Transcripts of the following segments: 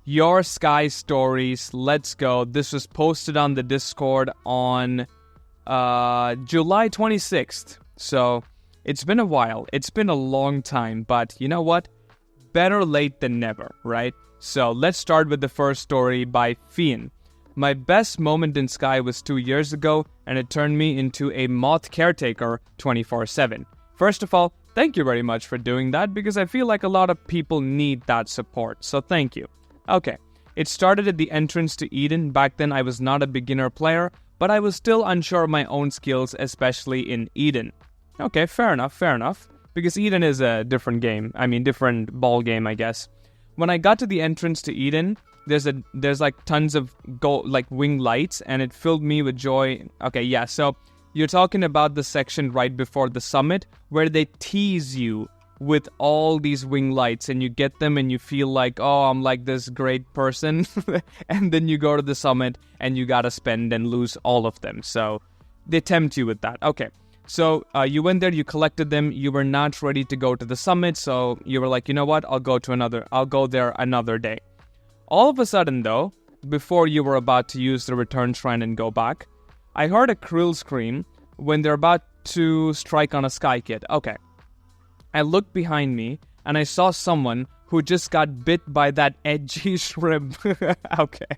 Your Sky Stories. Let's go. This was posted on the Discord on July 26th. So it's been a while. It's been a long time. But you know what? Better late than never, right? So let's start with the first story by Fian. My best moment in Sky was 2 years ago, and it turned me into a moth caretaker 24/7. First of all, thank you very much for doing that, because I feel like a lot of people need that support, so thank you. Okay, it started at the entrance to Eden. Back then I was not a beginner player, but I was still unsure of my own skills, especially in Eden. Okay, fair enough, because Eden is a different game. I mean, different ball game, I guess. When I got to the entrance to Eden, there's like tons of wing lights, and it filled me with joy. Okay, yeah, so you're talking about the section right before the summit where they tease you with all these wing lights, and you get them and you feel like, oh, I'm like this great person. And then you go to the summit and you gotta spend and lose all of them. So they tempt you with that. Okay. So you went there, you collected them, you were not ready to go to the summit, so you were like, you know what, I'll go there another day. All of a sudden though, before you were about to use the return shrine and go back, I heard a Krill scream when they're about to strike on a Sky Kid. Okay. I looked behind me and I saw someone who just got bit by that edgy shrimp. Okay.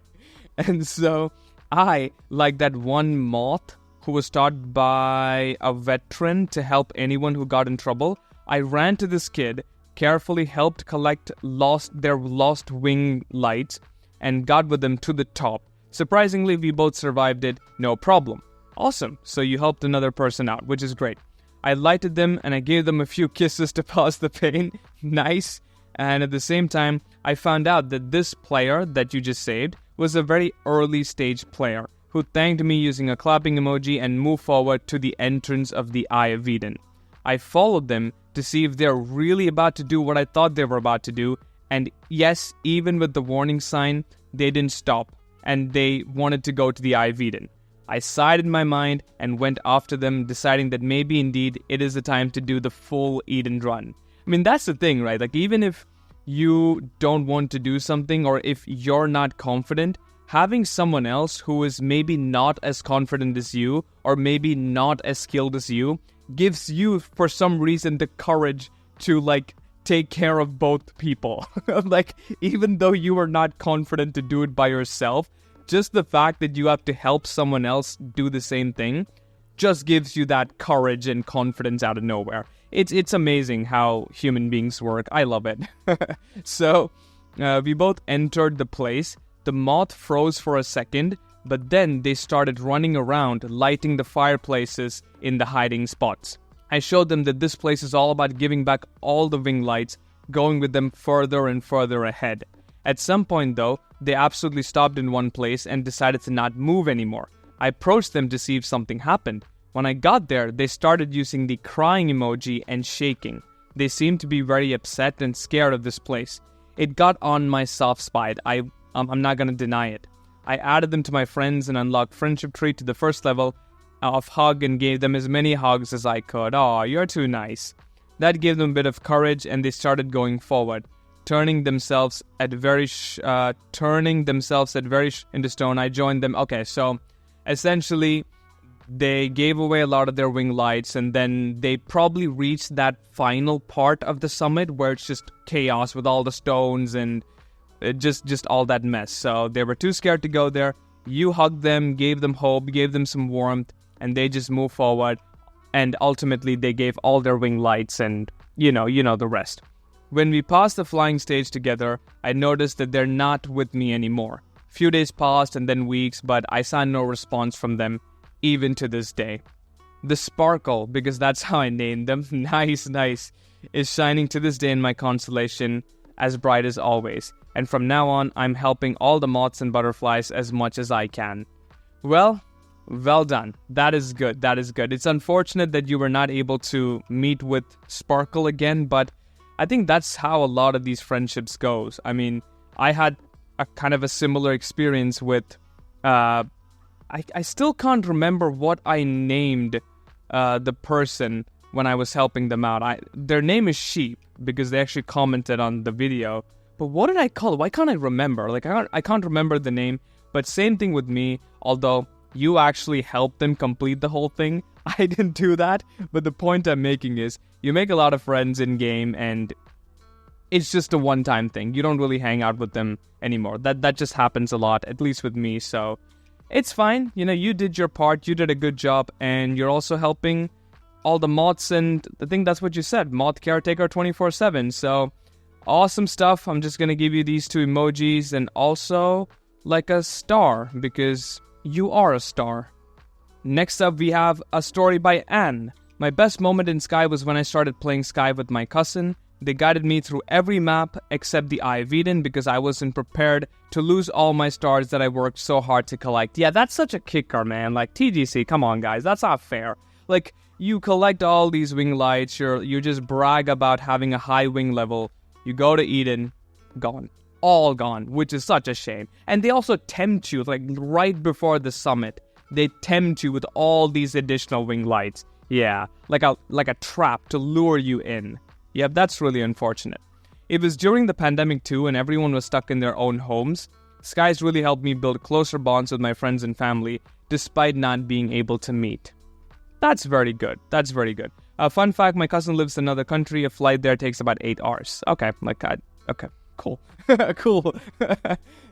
And so I, like that one moth who was taught by a veteran to help anyone who got in trouble, I ran to this kid, carefully helped collect their lost wing lights, and got with them to the top. Surprisingly, we both survived it, no problem. Awesome, so you helped another person out, which is great. I lighted them and I gave them a few kisses to pause the pain. Nice. And at the same time, I found out that this player that you just saved was a very early stage player who thanked me using a clapping emoji and moved forward to the entrance of the Eye of Eden. I followed them to see if they're really about to do what I thought they were about to do, and yes, even with the warning sign, they didn't stop, and they wanted to go to the Eye of Eden. I sighed in my mind and went after them, deciding that maybe indeed it is the time to do the full Eden run. I mean, that's the thing, right? Like, even if you don't want to do something, or if you're not confident, having someone else who is maybe not as confident as you, or maybe not as skilled as you, gives you, for some reason, the courage to, like, take care of both people. Like, even though you are not confident to do it by yourself, just the fact that you have to help someone else do the same thing just gives you that courage and confidence out of nowhere. It's amazing how human beings work. I love it. So, we both entered the place. The moth froze for a second, but then they started running around, lighting the fireplaces in the hiding spots. I showed them that this place is all about giving back all the wing lights, going with them further and further ahead. At some point though, they absolutely stopped in one place and decided to not move anymore. I approached them to see if something happened. When I got there, they started using the crying emoji and shaking. They seemed to be very upset and scared of this place. It got on my soft spot. I'm not gonna deny it. I added them to my friends and unlocked Friendship Tree to the first level of hug and gave them as many hugs as I could. Aw, you're too nice. That gave them a bit of courage and they started going forward, turning themselves at very into stone. I joined them. Okay, so essentially they gave away a lot of their wing lights, and then they probably reached that final part of the summit where it's just chaos with all the stones and just all that mess. So they were too scared to go there. You hugged them, gave them hope, gave them some warmth, and they just moved forward. And ultimately, they gave all their wing lights, and you know the rest. When we passed the flying stage together, I noticed that they're not with me anymore. Few days passed and then weeks, but I saw no response from them, even to this day. The sparkle, because that's how I named them, nice, is shining to this day in my constellation, as bright as always. And from now on, I'm helping all the moths and butterflies as much as I can. Well done. That is good. It's unfortunate that you were not able to meet with Sparkle again, but I think that's how a lot of these friendships goes. I mean, I had a kind of a similar experience with... I still can't remember what I named the person when I was helping them out. Their name is Sheep, because they actually commented on the video. But what did I call it? Why can't I remember? Like, I can't remember the name. But same thing with me, although you actually helped them complete the whole thing. I didn't do that. But the point I'm making is, you make a lot of friends in-game, and it's just a one-time thing. You don't really hang out with them anymore. That just happens a lot, at least with me. So it's fine. You know, you did your part. You did a good job. And you're also helping all the mods. And I think that's what you said. Mod Caretaker 24/7. So awesome stuff. I'm just going to give you these 2 emojis. And also like a star, because you are a star. Next up, we have a story by Anne. My best moment in Sky was when I started playing Sky with my cousin. They guided me through every map except the Eye of Eden because I wasn't prepared to lose all my stars that I worked so hard to collect. Yeah, that's such a kicker, man. Like, TGC, come on, guys. That's not fair. Like, you collect all these wing lights. You just brag about having a high wing level. You go to Eden, gone. All gone, which is such a shame. And they also tempt you, like, right before the summit. They tempt you with all these additional wing lights. Yeah, like a trap to lure you in. Yep, that's really unfortunate. It was during the pandemic too, and everyone was stuck in their own homes. Skies really helped me build closer bonds with my friends and family, despite not being able to meet. That's very good. That's very good. Fun fact, my cousin lives in another country. A flight there takes about 8 hours. Okay, okay, cool. Cool.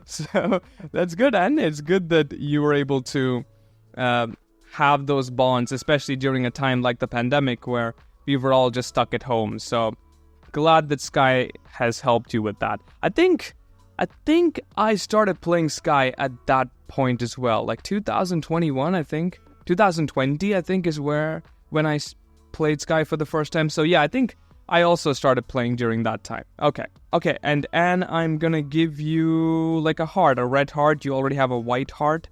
So, that's good, and it's good that you were able to have those bonds, especially during a time like the pandemic where we were all just stuck at home. So glad that Sky has helped you with that. I think I started playing Sky at that point as well, like 2021. I think 2020. I think is when I played Sky for the first time. So yeah, I think I also started playing during that time. Okay, and Anne, I'm gonna give you like a heart, a red heart. You already have a white heart.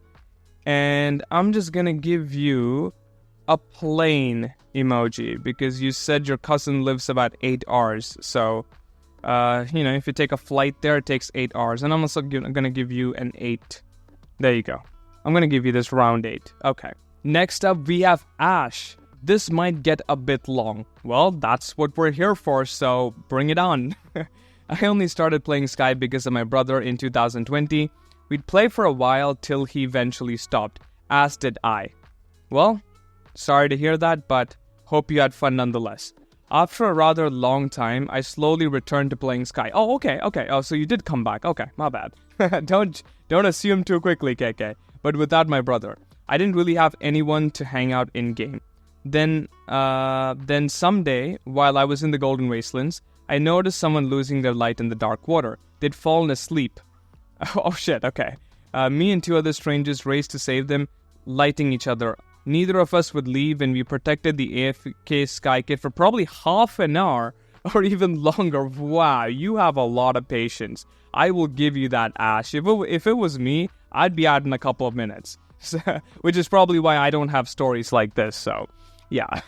And I'm just gonna give you a plane emoji because you said your cousin lives about 8 hours. So, if you take a flight there, it takes 8 hours. And I'm also gonna give you an 8. There you go. I'm gonna give you this round 8. Okay. Next up, we have Ash. This might get a bit long. Well, that's what we're here for, so bring it on. I only started playing Sky because of my brother in 2020. We'd play for a while till he eventually stopped, as did I. Well, sorry to hear that, but hope you had fun nonetheless. After a rather long time, I slowly returned to playing Sky. Oh, okay. Oh, so you did come back. Okay, my bad. Don't assume too quickly, KK. But without my brother, I didn't really have anyone to hang out in-game. Then someday, while I was in the Golden Wastelands, I noticed someone losing their light in the dark water. They'd fallen asleep. Oh shit, okay. Me and 2 other strangers raced to save them, lighting each other. Neither of us would leave, and we protected the AFK Sky Kid for probably half an hour or even longer. Wow, you have a lot of patience. I will give you that, Ash. If it was me, I'd be out in a couple of minutes. Which is probably why I don't have stories like this, so yeah.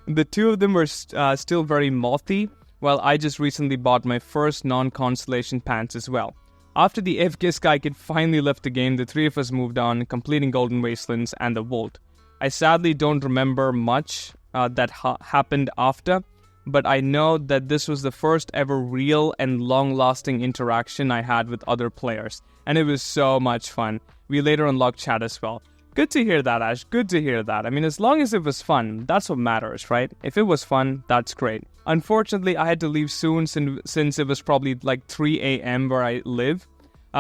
The 2 of them were still very mothy, while I just recently bought my first non-constellation pants as well. After the AFK Sky Kid finally left the game, the 3 of us moved on, completing Golden Wastelands and the Vault. I sadly don't remember much that happened after, but I know that this was the first ever real and long-lasting interaction I had with other players, and it was so much fun. We later unlocked chat as well. Good to hear that, Ash. Good to hear that. I mean, as long as it was fun, that's what matters, right? If it was fun, that's great. Unfortunately, I had to leave soon since it was probably like 3 a.m. where I live.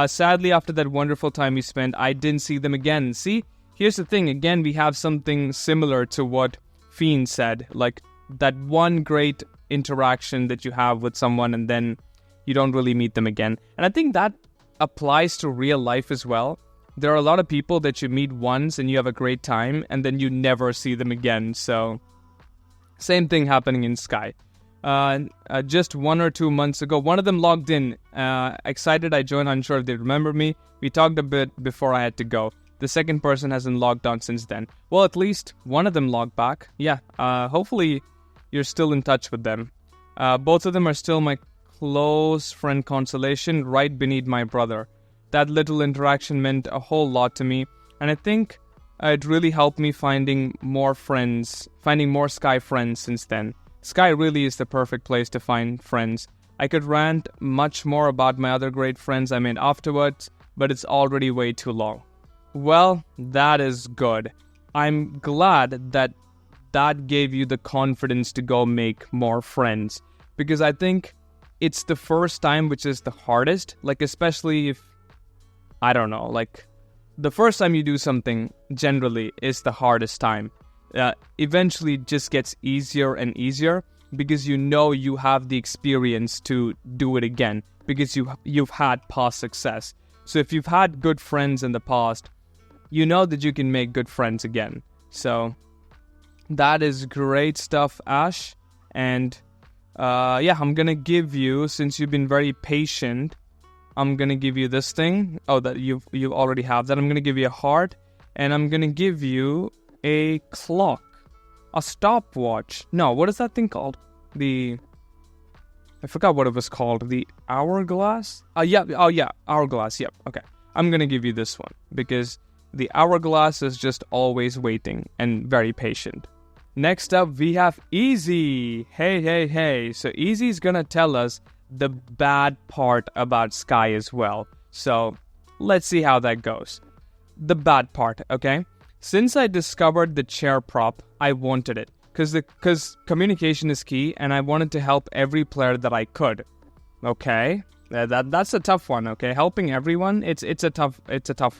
Sadly, after that wonderful time we spent, I didn't see them again. See, here's the thing. Again, we have something similar to what Fiend said. Like, that one great interaction that you have with someone and then you don't really meet them again. And I think that applies to real life as well. There are a lot of people that you meet once and you have a great time and then you never see them again. So, same thing happening in Sky. Just 1 or 2 months ago, one of them logged in. Excited I joined, unsure if they remember me. We talked a bit before I had to go. The second person hasn't logged on since then. Well, at least one of them logged back. Yeah, hopefully you're still in touch with them. Both of them are still my close friend constellation, right beneath my brother. That little interaction meant a whole lot to me, and I think it really helped me finding more Sky friends since then. Sky really is the perfect place to find friends. I could rant much more about my other great friends I made afterwards, but it's already way too long. Well, that is good. I'm glad that gave you the confidence to go make more friends, because I think it's the first time which is the hardest, like especially if, I don't know, like the first time you do something generally is the hardest time. Eventually it just gets easier and easier because you have the experience to do it again because you've had past success. So if you've had good friends in the past, you know that you can make good friends again. So that is great stuff, Ash. And I'm gonna give you, since you've been very patient, I'm gonna give you this thing. Oh, that you already have that. I'm gonna give you a heart, and I'm gonna give you a clock, a stopwatch. No, what is that thing called? I forgot what it was called. The hourglass? Hourglass. Yep. Okay, I'm gonna give you this one because the hourglass is just always waiting and very patient. Next up, we have Easy. Hey. So Easy's gonna tell us the bad part about Sky as well. So let's see how that goes. The bad part, okay? Since I discovered the chair prop, I wanted it. Because communication is key, and I wanted to help every player that I could. Okay? That's a tough one, okay? Helping everyone, it's a tough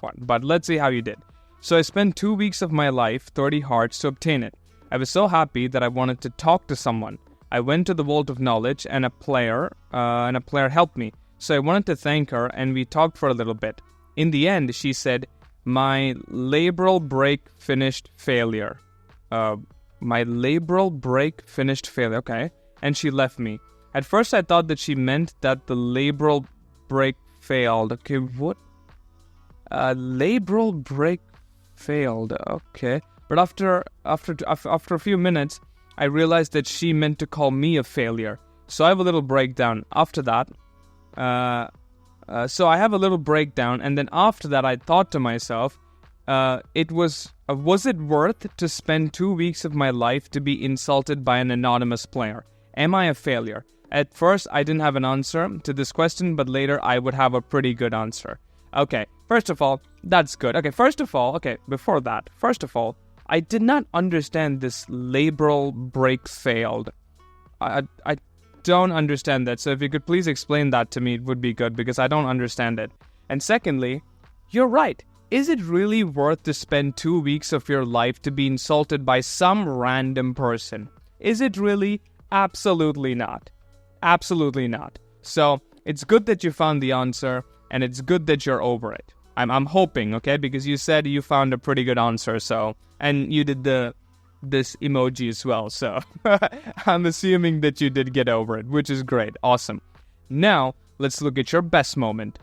one. But let's see how you did. So I spent 2 weeks of my life, 30 hearts, to obtain it. I was so happy that I wanted to talk to someone. I went to the Vault of Knowledge, and a player helped me. So I wanted to thank her, and we talked for a little bit. In the end, she said, "My labral break finished failure." Okay. And she left me. At first, I thought that she meant that the labral break failed. Okay, what? Labral break failed. Okay. But after a few minutes, I realized that she meant to call me a failure. So I have a little breakdown. After that, and then after that, I thought to myself, was it worth to spend 2 weeks of my life to be insulted by an anonymous player? Am I a failure? At first, I didn't have an answer to this question, but later I would have a pretty good answer. Okay, first of all, that's good. Before that, I did not understand this labral break failed. I don't understand that, so if you could please explain that to me, it would be good, because I don't understand it. And secondly, you're right. Is it really worth to spend 2 weeks of your life to be insulted by some random person? Is it really? Absolutely not. Absolutely not. So, it's good that you found the answer, and it's good that you're over it. I'm hoping, okay? Because you said you found a pretty good answer, so... And you did this emoji as well, so... I'm assuming that you did get over it, which is great. Awesome. Now, let's look at your best moment.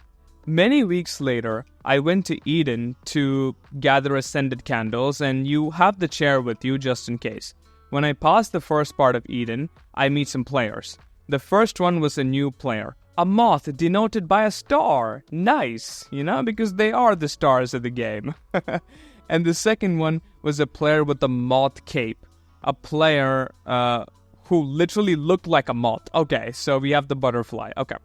Many weeks later, I went to Eden to gather ascended candles, and you have the chair with you just in case. When I passed the first part of Eden, I meet some players. The first one was a new player. A moth denoted by a star. Nice, because they are the stars of the game. And the second one was a player with a moth cape. A player who literally looked like a moth. Okay, so we have the butterfly. Okay.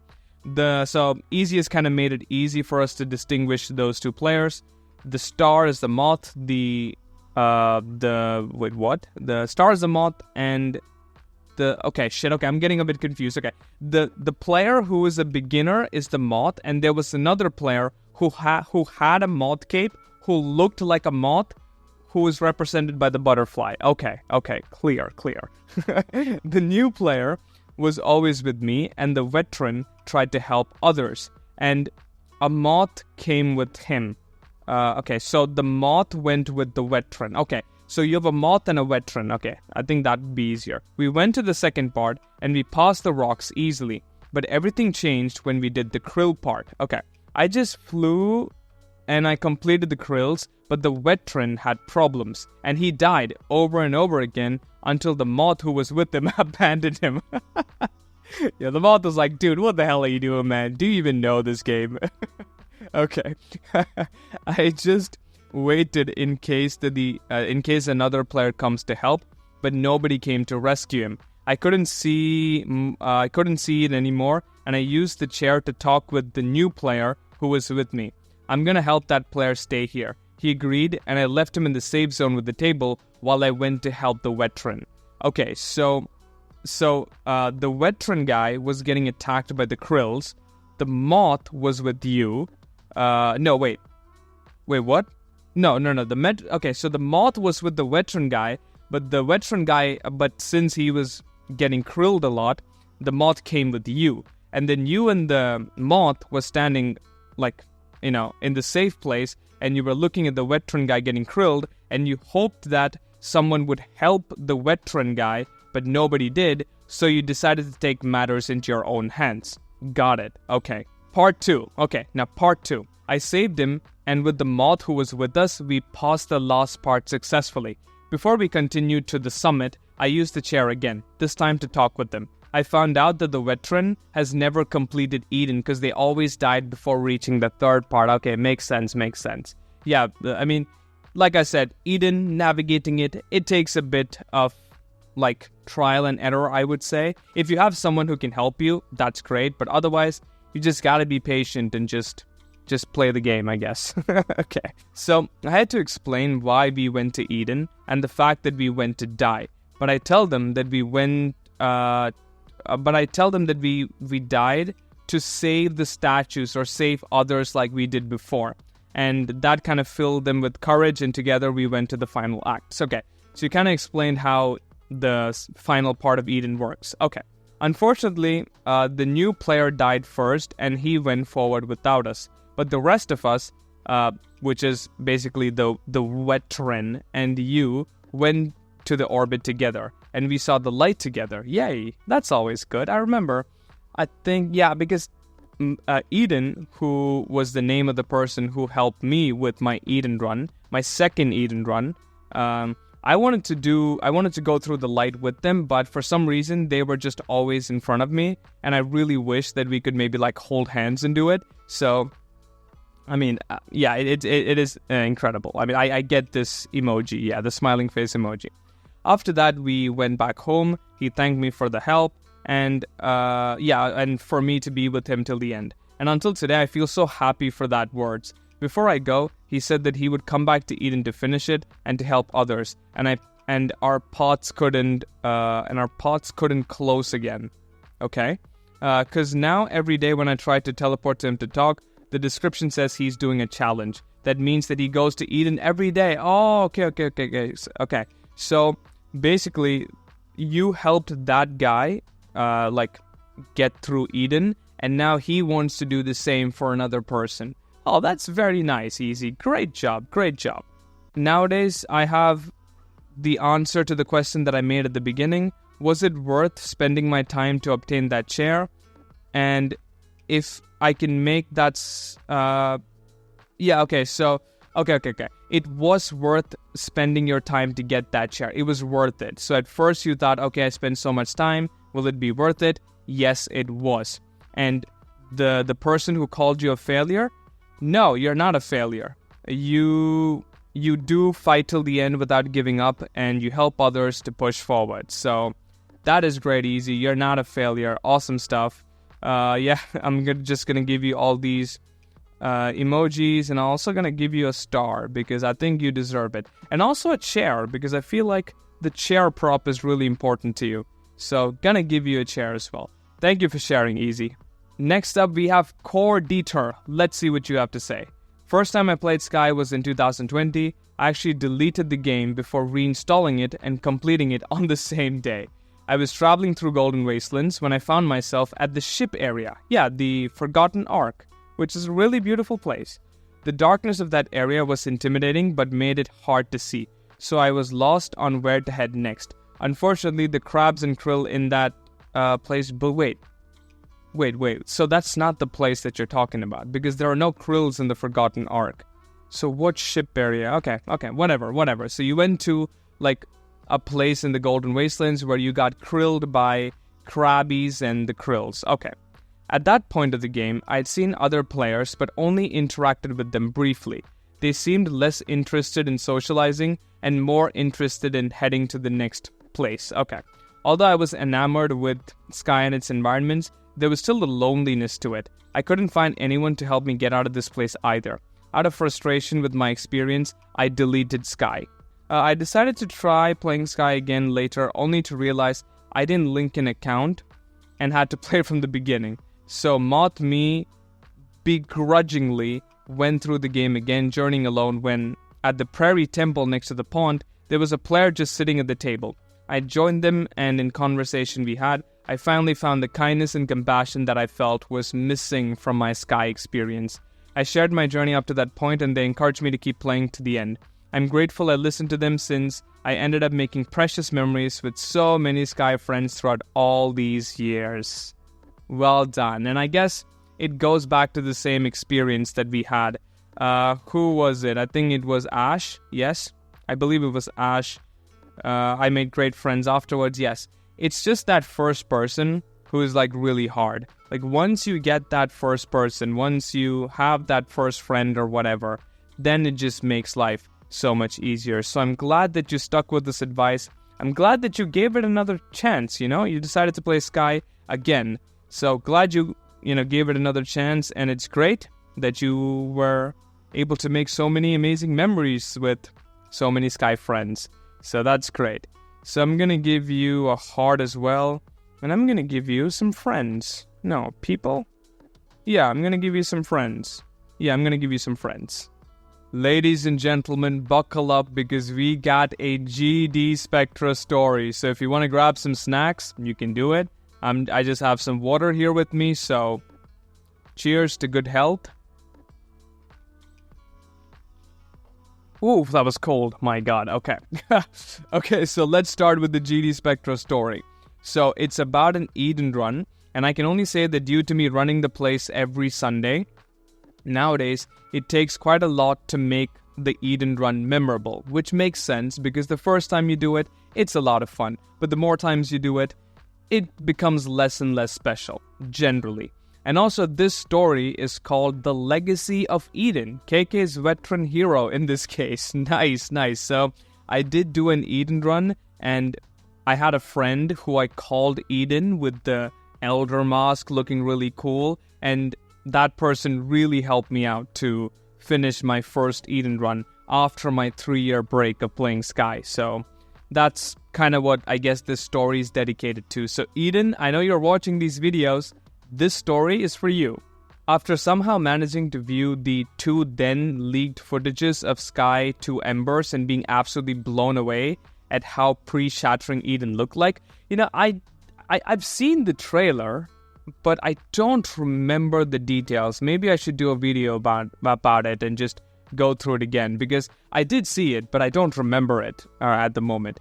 So Easy has kind of made it easy for us to distinguish those two players. The star is the moth. The star is the moth, and I'm getting a bit confused. Okay, the player who is a beginner is the moth, and there was another player who had a moth cape, who looked like a moth, who is represented by the butterfly. Okay, clear. The new player was always with me, and the veteran tried to help others, and a moth came with him. So the moth went with the veteran. Okay, so you have a moth and a veteran. Okay, I think that'd be easier. We went to the second part, and we passed the rocks easily, but everything changed when we did the krill part. Okay, I just flew, and I completed the krills, but the veteran had problems, and he died over and over again until the moth who was with him abandoned him. Yeah, the moth was like, dude, what the hell are you doing, man? Do you even know this game? Okay. I just waited in case another player comes to help, but nobody came to rescue him. I couldn't see it anymore, and I used the chair to talk with the new player who was with me. I'm gonna help that player stay here. He agreed, and I left him in the safe zone with the table while I went to help the veteran. Okay, so the veteran guy was getting attacked by the Krills. The moth was with you. No, wait, what? No. Okay, so the moth was with the veteran guy, but since he was getting krilled a lot, the moth came with you. And then you and the moth was standing, like, in the safe place, and you were looking at the veteran guy getting krilled, and you hoped that someone would help the veteran guy, but nobody did, so you decided to take matters into your own hands. Got it. Okay. Part 2. Okay, now part 2. I saved him, and with the moth who was with us, we passed the last part successfully. Before we continued to the summit, I used the chair again, this time to talk with them. I found out that the veteran has never completed Eden because they always died before reaching the third part. Okay, makes sense. Yeah, I mean, like I said, Eden, navigating it takes a bit of, like, trial and error, I would say. If you have someone who can help you, that's great, but otherwise, you just gotta be patient and just play the game, I guess. Okay, so I had to explain why we went to Eden and the fact that we went to die. But I tell them that we died to save the statues or save others like we did before. And that kind of filled them with courage, and together we went to the final act. Okay, so you kind of explained how the final part of Eden works. Okay. Unfortunately, the new player died first, and he went forward without us. But the rest of us, which is basically the veteran and you, went to the orbit together, and we saw the light together. Yay, that's always good. I remember, I think, yeah, because Eden, who was the name of the person who helped me with my Eden run, my second Eden run, I wanted to go through the light with them, but for some reason they were just always in front of me, and I really wish that we could maybe like hold hands and do it. So, I mean, yeah, it is incredible. I mean, I get this emoji, yeah, the smiling face emoji. After that, we went back home. He thanked me for the help, and and for me to be with him till the end. And until today, I feel so happy for that words. Before I go, he said that he would come back to Eden to finish it and to help others. And our pots couldn't close again. Okay? Because now every day when I try to teleport to him to talk, the description says he's doing a challenge. That means that he goes to Eden every day. Oh, okay. So basically, you helped that guy get through Eden, and now he wants to do the same for another person. Oh, that's very nice, Easy. Great job. Nowadays, I have the answer to the question that I made at the beginning. Was it worth spending my time to obtain that chair? And if I can make that... Okay. It was worth spending your time to get that chair. It was worth it. So at first you thought, okay, I spent so much time. Will it be worth it? Yes, it was. And the person who called you a failure... No, you're not a failure. You do fight till the end without giving up, and you help others to push forward. So that is great, Easy. You're not a failure. Awesome stuff. I'm just gonna give you all these emojis, and I'm also gonna give you a star because I think you deserve it, and also a chair because I feel like the chair prop is really important to you. So gonna give you a chair as well. Thank you for sharing, Easy. Next up, we have Core Dieter. Let's see what you have to say. First time I played Sky was in 2020. I actually deleted the game before reinstalling it and completing it on the same day. I was traveling through Golden Wastelands when I found myself at the ship area. Yeah, the Forgotten Ark, which is a really beautiful place. The darkness of that area was intimidating but made it hard to see, so I was lost on where to head next. Unfortunately, the crabs and krill in that place... But Wait, so that's not the place that you're talking about, because there are no krills in the Forgotten Ark. So what ship area? Okay, whatever. So you went to, like, a place in the Golden Wastelands where you got krilled by crabbies and the krills. Okay. At that point of the game, I'd seen other players, but only interacted with them briefly. They seemed less interested in socializing and more interested in heading to the next place. Okay. Although I was enamored with Sky and its environments, there was still a loneliness to it. I couldn't find anyone to help me get out of this place either. Out of frustration with my experience, I deleted Sky. I decided to try playing Sky again later, only to realize I didn't link an account and had to play from the beginning. So Moth Me begrudgingly went through the game again, journeying alone when, at the Prairie Temple next to the pond, there was a player just sitting at the table. I joined them, and in conversation we had, I finally found the kindness and compassion that I felt was missing from my Sky experience. I shared my journey up to that point, and they encouraged me to keep playing to the end. I'm grateful I listened to them, since I ended up making precious memories with so many Sky friends throughout all these years. Well done. And I guess it goes back to the same experience that we had. Who was it? I think it was Ash. Yes, I believe it was Ash. I made great friends afterwards. Yes, it's just that first person who is like really hard. Like once you get that first person, once you have that first friend or whatever, then it just makes life so much easier. So I'm glad that you stuck with this advice. I'm glad that you gave it another chance, you decided to play Sky again. So glad you gave it another chance, and it's great that you were able to make so many amazing memories with so many Sky friends. So that's great. So I'm gonna give you a heart as well, and I'm gonna give you some friends. No, people? Yeah, I'm gonna give you some friends. Ladies and gentlemen, buckle up because we got a GD Spectra story. So if you want to grab some snacks, you can do it. I just have some water here with me, so cheers to good health. Ooh, that was cold. My God. Okay. Okay, so let's start with the GD Spectra story. So it's about an Eden run, and I can only say that due to me running the place every Sunday, nowadays, it takes quite a lot to make the Eden run memorable, which makes sense because the first time you do it, it's a lot of fun. But the more times you do it, it becomes less and less special, generally. And also, this story is called The Legacy of Eden, KK's veteran hero in this case. Nice. So, I did do an Eden run, and I had a friend who I called Eden with the Elder Mask looking really cool, and that person really helped me out to finish my first Eden run after my 3-year break of playing Sky. So that's kind of what I guess this story is dedicated to. So Eden, I know you're watching these videos. This story is for you. After somehow managing to view the 2 then leaked footages of Sky to Embers and being absolutely blown away at how pre-shattering Eden looked like, I've seen the trailer, but I don't remember the details. Maybe I should do a video about it and just go through it again, because I did see it, but I don't remember it at the moment.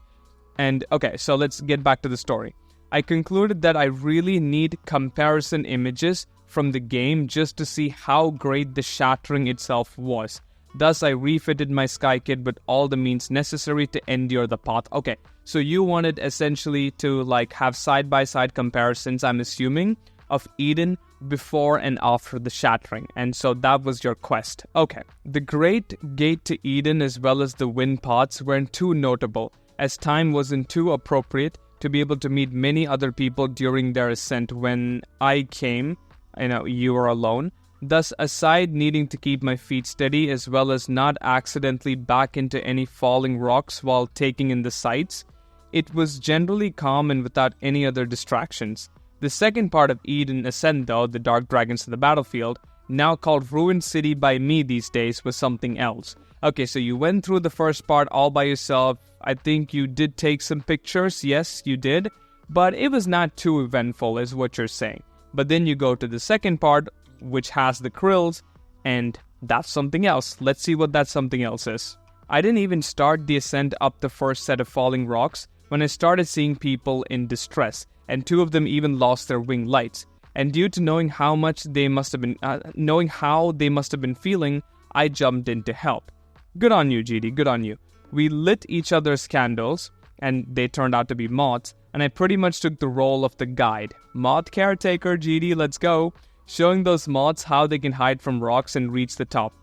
And okay, so let's get back to the story. I concluded that I really need comparison images from the game just to see how great the shattering itself was. Thus, I refitted my Sky kit with all the means necessary to endure the path. Okay, so you wanted essentially to have side-by-side comparisons, I'm assuming, of Eden before and after the shattering. And so that was your quest. Okay. The Great Gate to Eden as well as the wind paths weren't too notable, as time wasn't too appropriate to be able to meet many other people during their ascent. When I came, you were alone. Thus, aside needing to keep my feet steady as well as not accidentally back into any falling rocks while taking in the sights, it was generally calm and without any other distractions. The second part of Eden Ascent, though, the Dark Dragons to the Battlefield, now called Ruined City by me these days, was something else. Okay, so you went through the first part all by yourself. I think you did take some pictures. Yes, you did. But it was not too eventful, is what you're saying. But then you go to the second part, which has the Krills, and that's something else. Let's see what that something else is. I didn't even start the ascent up the first set of falling rocks when I started seeing people in distress, and 2 of them even lost their wing lights. And due to knowing how they must have been feeling, I jumped in to help. Good on you, GD, good on you. We lit each other's candles, and they turned out to be moths, and I pretty much took the role of the guide. Moth caretaker, GD, let's go. Showing those moths how they can hide from rocks and reach the top.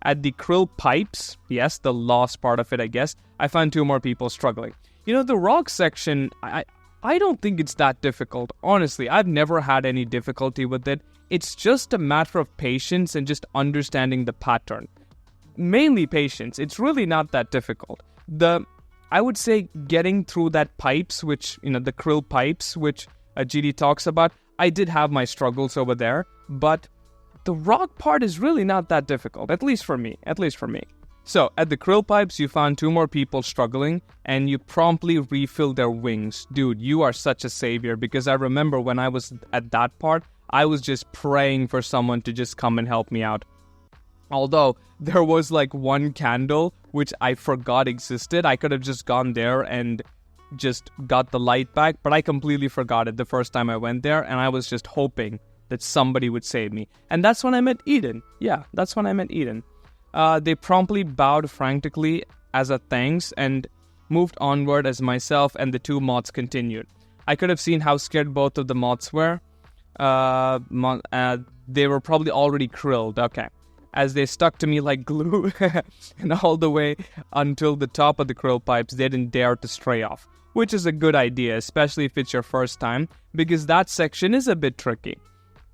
At the Krill pipes, yes, the lost part of it, I guess, I found 2 more people struggling. The rock section, I I don't think it's that difficult. Honestly, I've never had any difficulty with it. It's just a matter of patience and just understanding the pattern. Mainly patience. It's really not that difficult. I would say getting through that pipes, which, the krill pipes, which GD talks about, I did have my struggles over there, but the rock part is really not that difficult, at least for me. So, at the krill pipes, you found 2 more people struggling, and you promptly refilled their wings. Dude, you are such a savior, because I remember when I was at that part, I was just praying for someone to just come and help me out. Although, there was like one candle, which I forgot existed. I could have just gone there and just got the light back, but I completely forgot it the first time I went there, and I was just hoping that somebody would save me. And that's when I met Eden. Yeah, that's when I met Eden. They promptly bowed frantically as a thanks and moved onward as myself and the 2 moths continued. I could have seen how scared both of the moths were. They were probably already krilled, okay, as they stuck to me like glue, and all the way until the top of the krill pipes, they didn't dare to stray off, which is a good idea, especially if it's your first time, because that section is a bit tricky.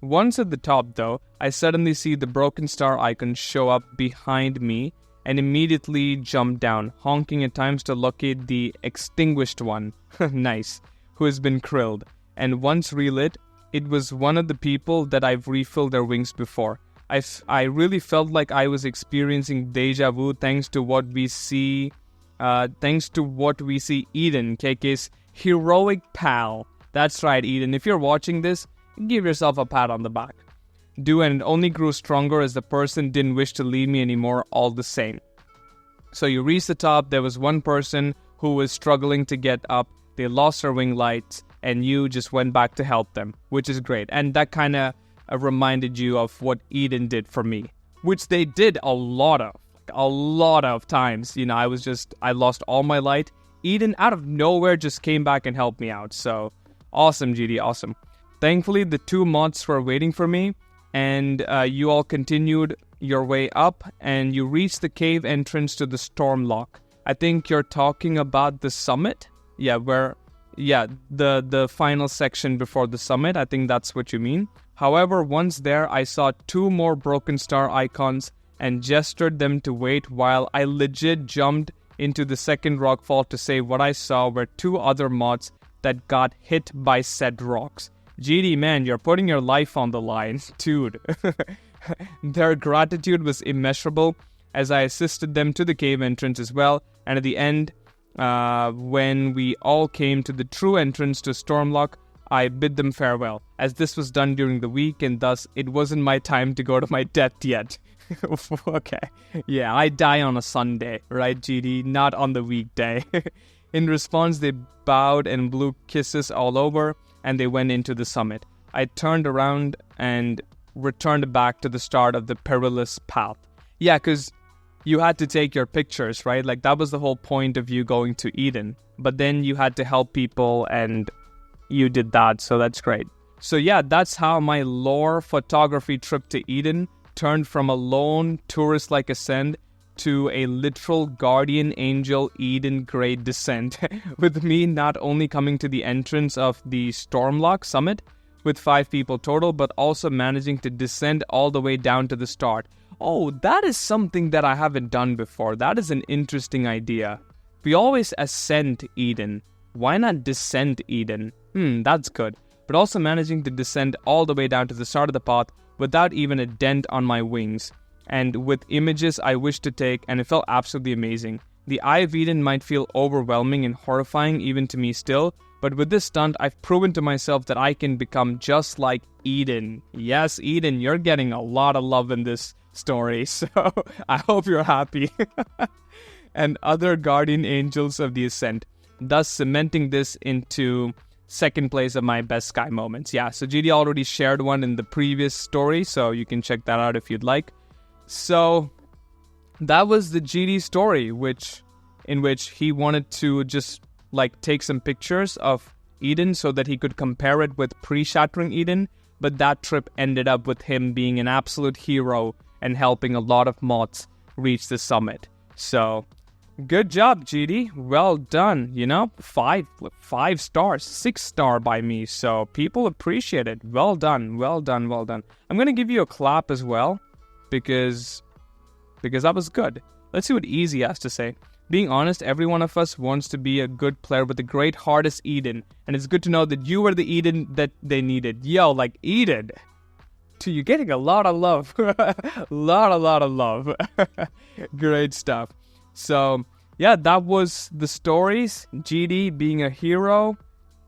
Once at the top, though, I suddenly see the broken star icon show up behind me and immediately jump down, honking at times to locate the extinguished one, nice, who has been krilled. And once relit, it was one of the people that I've refilled their wings before. I really felt like I was experiencing deja vu thanks to what we see Eden, KK's heroic pal. That's right, Eden. If you're watching this, give yourself a pat on the back. And it only grew stronger as the person didn't wish to leave me anymore all the same. So you reached the top, there was one person who was struggling to get up, they lost their wing lights, and you just went back to help them, which is great. And that kind of reminded you of what Eden did for me, which they did a lot of times. I lost all my light. Eden out of nowhere just came back and helped me out. So awesome, GD, awesome. Thankfully, the 2 moths were waiting for me, and you all continued your way up, and you reached the cave entrance to the Stormlock. I think you're talking about the summit? The final section before the summit. I think that's what you mean. However, once there, I saw 2 more broken star icons and gestured them to wait while I legit jumped into the second rockfall to say what I saw were 2 other moths that got hit by said rocks. GD, man, you're putting your life on the line, dude. Their gratitude was immeasurable as I assisted them to the cave entrance as well. And at the end, when we all came to the true entrance to Stormlock, I bid them farewell, as this was done during the week and thus it wasn't my time to go to my death yet. Okay. Yeah, I die on a Sunday, right, GD? Not on the weekday. In response, they bowed and blew kisses all over, and they went into the summit. I turned around and returned back to the start of the perilous path. Yeah, because you had to take your pictures, right? Like, that was the whole point of you going to Eden. But then you had to help people, and you did that, so that's great. So yeah, that's how my lore photography trip to Eden turned from a lone tourist-like ascent to a literal guardian angel Eden grade descent, with me not only coming to the entrance of the Stormlock summit with 5 people total, but also managing to descend all the way down to the start. Oh, that is something that I haven't done before. That is an interesting idea. We always ascend Eden. Why not descend Eden? That's good. But also managing to descend all the way down to the start of the path without even a dent on my wings, and with images I wish to take, and it felt absolutely amazing. The Eye of Eden might feel overwhelming and horrifying even to me still, but with this stunt, I've proven to myself that I can become just like Eden. Yes, Eden, you're getting a lot of love in this story, so I hope you're happy. And other guardian angels of the ascent, thus cementing this into second place of my best sky moments. Yeah, so GD already shared one in the previous story, so you can check that out if you'd like. So that was the GD story, in which he wanted to just take some pictures of Eden so that he could compare it with pre-Shattering Eden, but that trip ended up with him being an absolute hero and helping a lot of moths reach the summit. So Good job, GD. Well done. You know, five stars, 6-star by me. So people appreciate it. Well done. Well done. Well done. I'm gonna give you a clap as well because that was good. Let's see what Easy has to say. Being honest, every one of us wants to be a good player with a great heart as Eden, and it's good to know that you were the Eden that they needed. Yo, like Eden. You're getting a lot of love. lot of love. Great stuff. So, yeah, that was the stories. GD being a hero.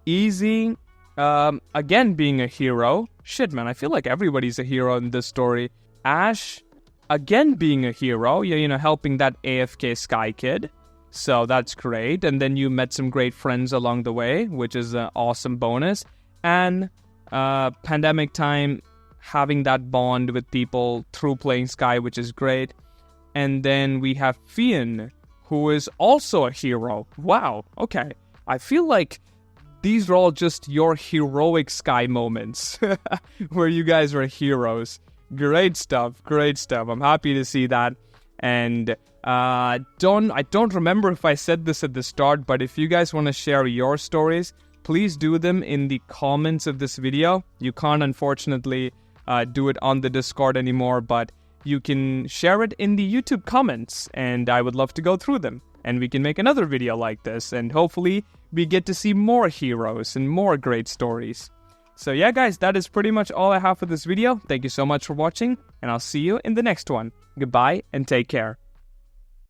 Easy, again being a hero. Shit, man, I feel like everybody's a hero in this story. Ash, again being a hero. You know, helping that AFK Sky Kid. So that's great. And then you met some great friends along the way, which is an awesome bonus. And pandemic time, having that bond with people through playing Sky, which is great. And then we have Fian, who is also a hero. Wow, okay. I feel like these are all just your heroic Sky moments, where you guys were heroes. Great stuff, great stuff. I'm happy to see that. And I don't remember if I said this at the start, but if you guys want to share your stories, please do them in the comments of this video. You can't, unfortunately, do it on the Discord anymore, but you can share it in the YouTube comments, and I would love to go through them. And we can make another video like this, and hopefully we get to see more heroes and more great stories. So yeah, guys, that is pretty much all I have for this video. Thank you so much for watching, and I'll see you in the next one. Goodbye, and take care.